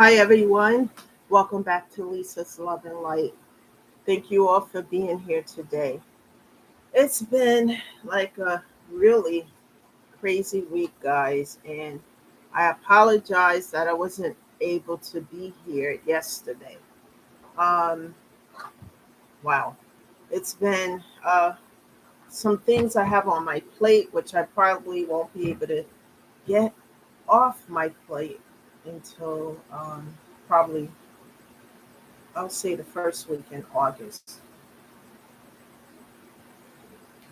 Hi, everyone. Welcome back to Lisa's Love and Light. Thank you all for being here today. It's been like a really crazy week, guys, and I apologize that I wasn't able to be here yesterday. Um, wow. It's been some things I have on my plate, which I probably won't be able to get off my plate until probably, I'll say, the first week in August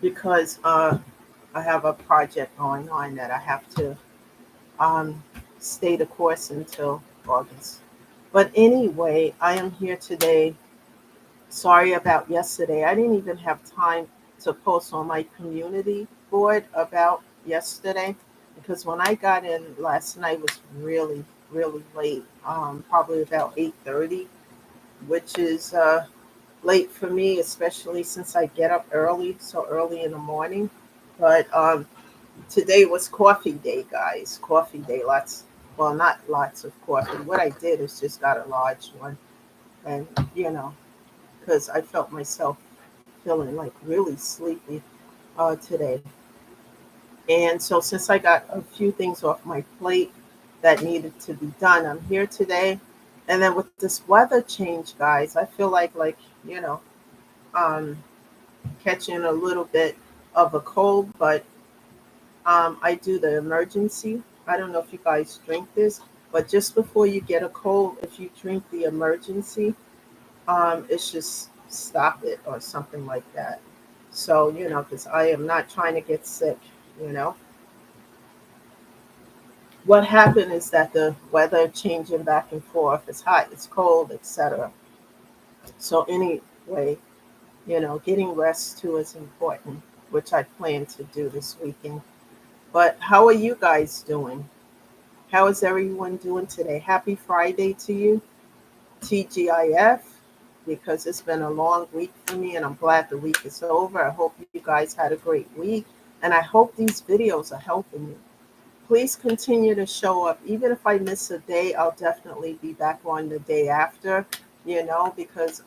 because I have a project going on that I have to um, stay the course until August. But anyway, I am here today. Sorry about yesterday. I didn't even have time to post on my community board about yesterday because when I got in last night was really, really late. Probably about 8:30, which is late for me, especially since I get up early, so early in the morning. But today was coffee day, guys. Coffee day. Well, not lots of coffee. What I did is just got a large one, and you know, because I felt myself feeling like really sleepy today. And so, since I got a few things off my plate that needed to be done, I'm here today. And then with this weather change, guys, I feel like you know, um, catching a little bit of a cold, but I do the emergency. I don't know if you guys drink this, but just before you get a cold, if you drink the emergency, it's just stop it or something like that. So, because I am not trying to get sick, you know. What happened is that the weather changing back and forth, it's hot, it's cold, etc. So anyway, getting rest too is important, which I plan to do this weekend. But how are you guys doing? How is everyone doing today? Happy Friday to you, TGIF, because it's been a long week for me and I'm glad the week is over. I hope you guys had a great week and I hope these videos are helping you. Please continue to show up. Even if I miss a day, I'll definitely be back on the day after, because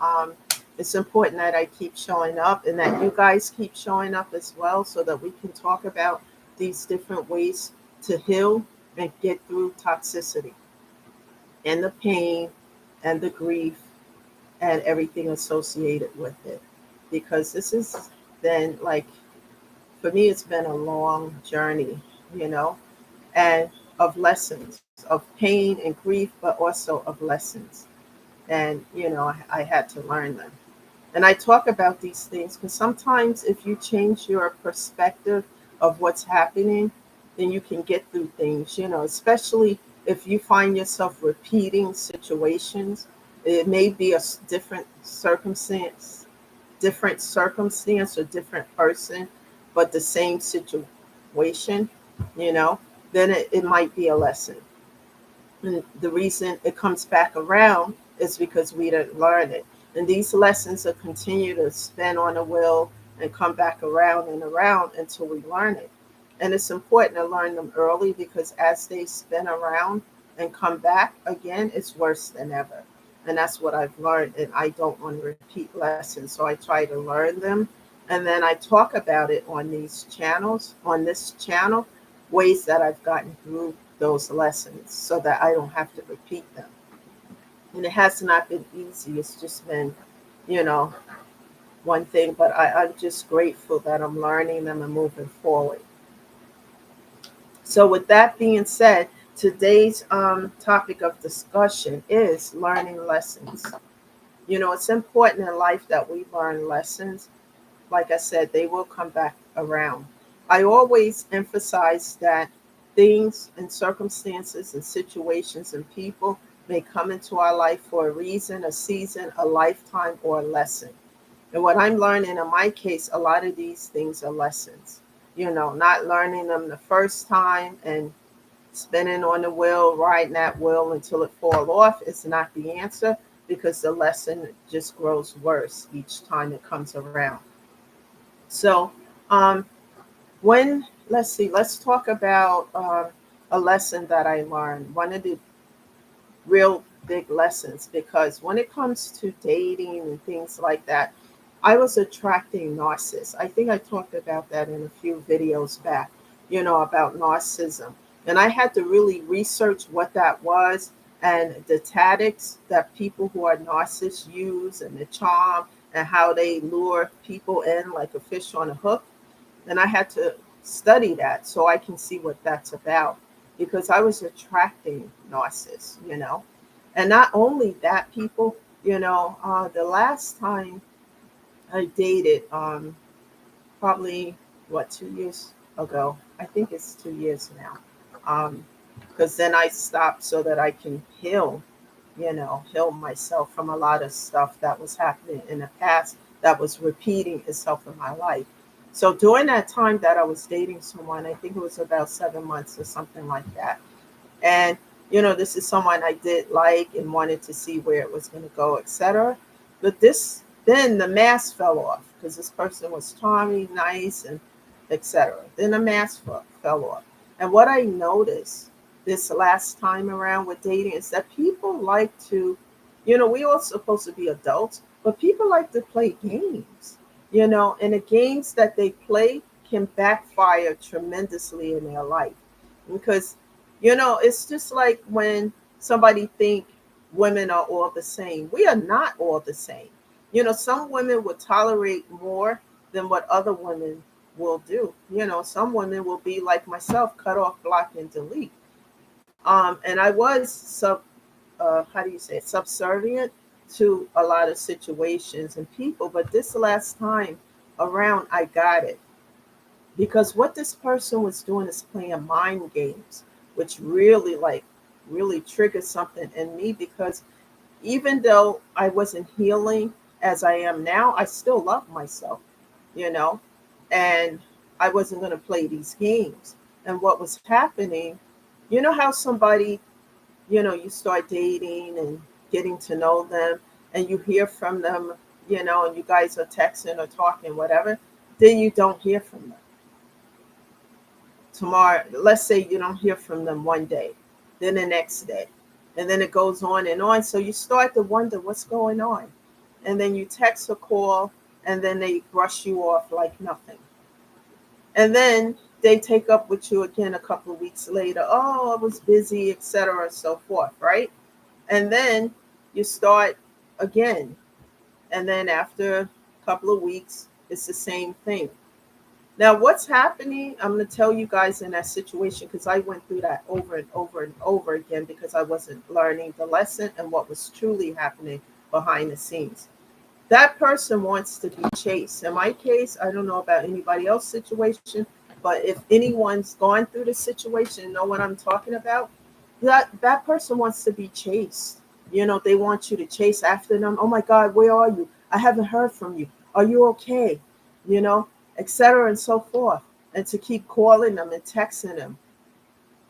it's important that I keep showing up and that you guys keep showing up as well so that we can talk about these different ways to heal and get through toxicity and the pain and the grief and everything associated with it. Because this has been like, for me, it's been a long journey, you know, and of lessons, of pain and grief, but also of lessons. And, I had to learn them. And I talk about these things because sometimes if you change your perspective of what's happening, then you can get through things, especially if you find yourself repeating situations. It may be different circumstance or different person, but the same situation, you know, then it might be a lesson. And the reason it comes back around is because we didn't learn it. And these lessons will continue to spin on a wheel and come back around and around until we learn it. And it's important to learn them early because as they spin around and come back again, it's worse than ever. And that's what I've learned. And I don't want to repeat lessons. So I try to learn them. And then I talk about it on this channel, ways that I've gotten through those lessons so that I don't have to repeat them. And it has not been easy. It's just been, you know, one thing, but I'm just grateful that I'm learning them and moving forward. So, with that being said, today's topic of discussion is learning lessons. It's important in life that we learn lessons. Like I said, they will come back around. I always emphasize that things and circumstances and situations and people may come into our life for a reason, a season, a lifetime, or a lesson. And what I'm learning in my case, a lot of these things are lessons. Not learning them the first time and spinning on the wheel, riding that wheel until it fall off is not the answer because the lesson just grows worse each time it comes around. So, um, let's see, let's talk about a lesson that I learned. One of the real big lessons, because when it comes to dating and things like that, I was attracting narcissists. I think I talked about that in a few videos back, about narcissism. And I had to really research what that was and the tactics that people who are narcissists use, and the charm, and how they lure people in like a fish on a hook. And I had to study that so I can see what that's about, because I was attracting narcissists. And not only that, people, the last time I dated, probably what, 2 years ago. I think it's 2 years now. Because then I stopped so that I can heal myself from a lot of stuff that was happening in the past that was repeating itself in my life. So during that time that I was dating someone, I think it was about 7 months or something like that. And this is someone I did like and wanted to see where it was going to go, etc. But then the mask fell off, because this person was charming, nice, and etc. Then the mask fell off. And what I noticed this last time around with dating is that people like to, we all supposed to be adults, but people like to play games, and the games that they play can backfire tremendously in their life. Because it's just like when somebody think women are all the same. We are not all the same. Some women will tolerate more than what other women will do. Some women will be like myself, cut off, block, and delete. And I was how do you say it, subservient to a lot of situations and people. But this last time around, I got it, because what this person was doing is playing mind games, which really triggered something in me, because even though I wasn't healing as I am now, I still love myself, you know, and I wasn't going to play these games. And what was happening, how somebody, you start dating and getting to know them, and you hear from them, and you guys are texting or talking, whatever, then you don't hear from them tomorrow. Let's say you don't hear from them one day, then the next day, and then it goes on and on. So you start to wonder what's going on. And then you text or call, and then they brush you off like nothing. And then they take up with you again a couple of weeks later. Oh, I was busy, etc., and so forth, right? And then you start again. And then after a couple of weeks, it's the same thing. Now, what's happening, I'm going to tell you guys in that situation, because I went through that over and over and over again, because I wasn't learning the lesson and what was truly happening behind the scenes. That person wants to be chased. In my case, I don't know about anybody else's situation, but if anyone's gone through the situation and know what I'm talking about, that person wants to be chased. They want you to chase after them. Oh my God, where are you? I haven't heard from you. Are you okay? You know, etc. and so forth. And to keep calling them and texting them,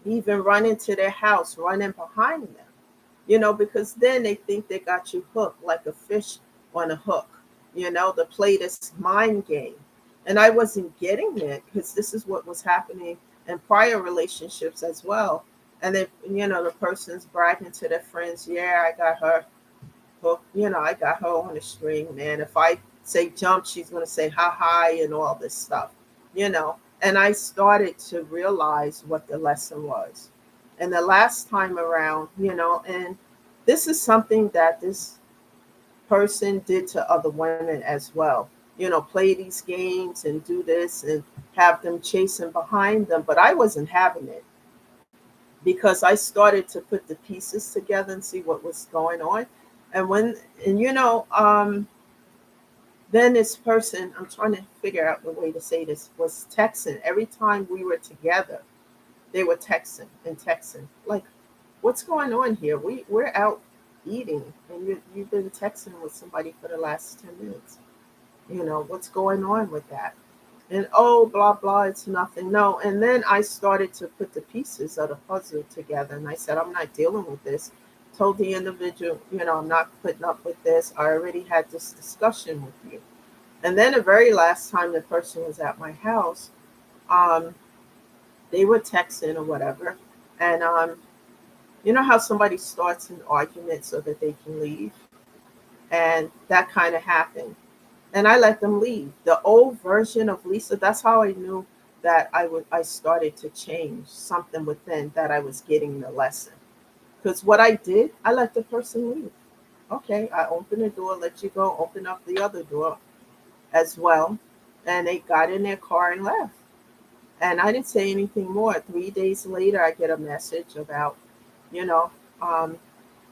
even running to their house, running behind them, because then they think they got you hooked like a fish on a hook, to play this mind game. And I wasn't getting it, because this is what was happening in prior relationships as well. And then, the person's bragging to their friends, yeah, I got her hooked, I got her on a string, man. If I say jump, she's going to say ha hi and all this stuff, you know. And I started to realize what the lesson was. And the last time around, and this is something that this person did to other women as well. Play these games and do this and have them chasing behind them. But I wasn't having it, because I started to put the pieces together and see what was going on. And then this person, I'm trying to figure out the way to say this, was texting every time we were together. They were texting and texting. Like, what's going on here? We're out eating, and you've been texting with somebody for the last 10 minutes. What's going on with that? And oh, blah, blah, it's nothing. No. And then I started to put the pieces of the puzzle together. And I said, I'm not dealing with this. Told the individual, I'm not putting up with this. I already had this discussion with you. And then the very last time the person was at my house, um, they were texting or whatever. And You know how somebody starts an argument so that they can leave? And that kind of happened. And I let them leave. The old version of Lisa, that's how I knew that I started to change something within, that I was getting the lesson. Because what I did, I let the person leave. Okay, I opened the door, let you go, open up the other door as well. And they got in their car and left. And I didn't say anything more. 3 days later, I get a message about, you know, um,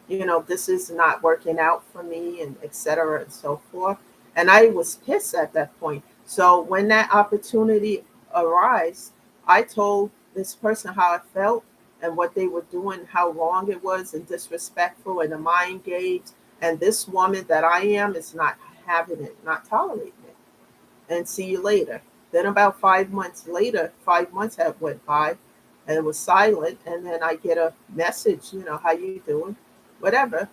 this is not working out for me, and et cetera and so forth. And I was pissed at that point. So when that opportunity arose, I told this person how I felt and what they were doing, how wrong it was and disrespectful and the mind games. And this woman that I am is not having it, not tolerating it. And see you later. Then about 5 months later, 5 months have went by, and it was silent. And then I get a message, how you doing, whatever.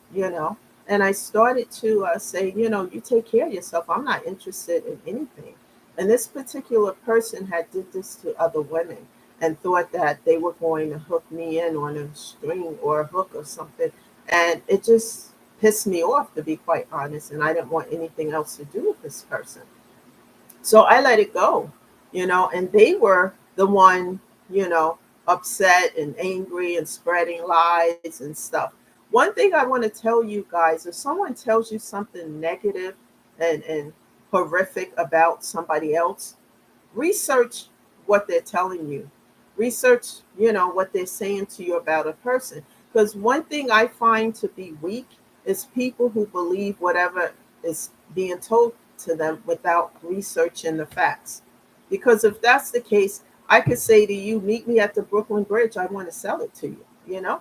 And I started to say, you take care of yourself. I'm not interested in anything. And this particular person had did this to other women and thought that they were going to hook me in on a string or a hook or something. And it just pissed me off, to be quite honest. And I didn't want anything else to do with this person. So I let it go, and they were the one, you know, upset and angry and spreading lies and stuff. One thing I want to tell you guys, if someone tells you something negative and horrific about somebody else, research what they're telling you. Research, what they're saying to you about a person. Because one thing I find to be weak is people who believe whatever is being told to them without researching the facts. Because if that's the case, I could say to you, meet me at the Brooklyn Bridge, I want to sell it to you. And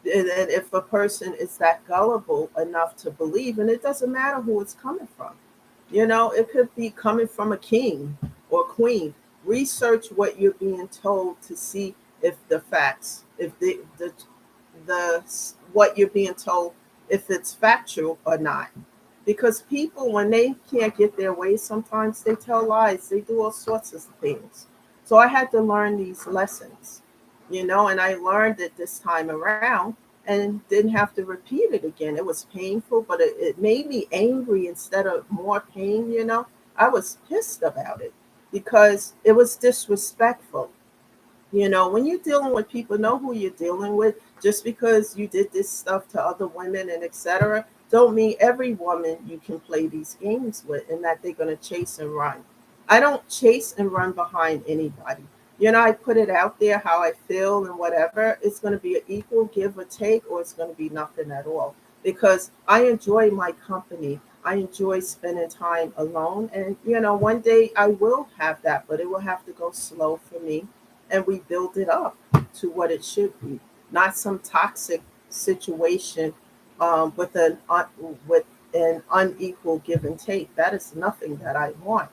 if a person is that gullible enough to believe, and it doesn't matter who it's coming from, it could be coming from a king or queen. Research what you're being told to see if the facts, if the what you're being told, if it's factual or not. Because people, when they can't get their way, sometimes they tell lies. They do all sorts of things. So I had to learn these lessons, and I learned it this time around and didn't have to repeat it again. It was painful, but it made me angry instead of more pain. I was pissed about it because it was disrespectful. When you're dealing with people, know who you're dealing with. Just because you did this stuff to other women and etc., don't mean every woman you can play these games with and that they're going to chase and run. I don't chase and run behind anybody. I put it out there how I feel and whatever. It's going to be an equal give or take, or it's going to be nothing at all. Because I enjoy my company. I enjoy spending time alone. And, one day I will have that, but it will have to go slow for me, and we build it up to what it should be, not some toxic situation with an unequal give and take. That is nothing that I want.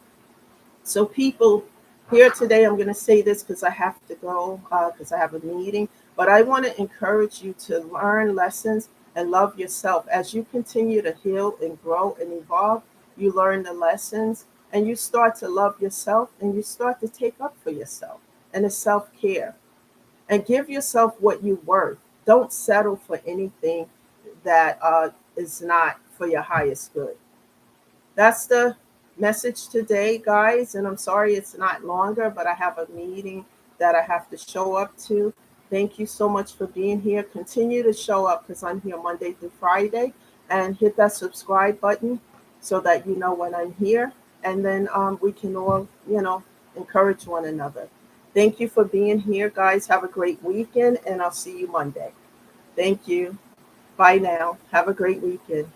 So, people, here today, I'm going to say this because I have to go because I have a meeting, but I want to encourage you to learn lessons and love yourself. As you continue to heal and grow and evolve, you learn the lessons and you start to love yourself and you start to take up for yourself, and it's self care. And give yourself what you're worth. Don't settle for anything that is not for your highest good. That's the message today, guys. And I'm sorry it's not longer, but I have a meeting that I have to show up to. Thank you so much for being here. Continue to show up because I'm here Monday through Friday. And hit that subscribe button so that you know when I'm here. And then we can all, encourage one another. Thank you for being here, guys. Have a great weekend, and I'll see you Monday. Thank you. Bye now. Have a great weekend.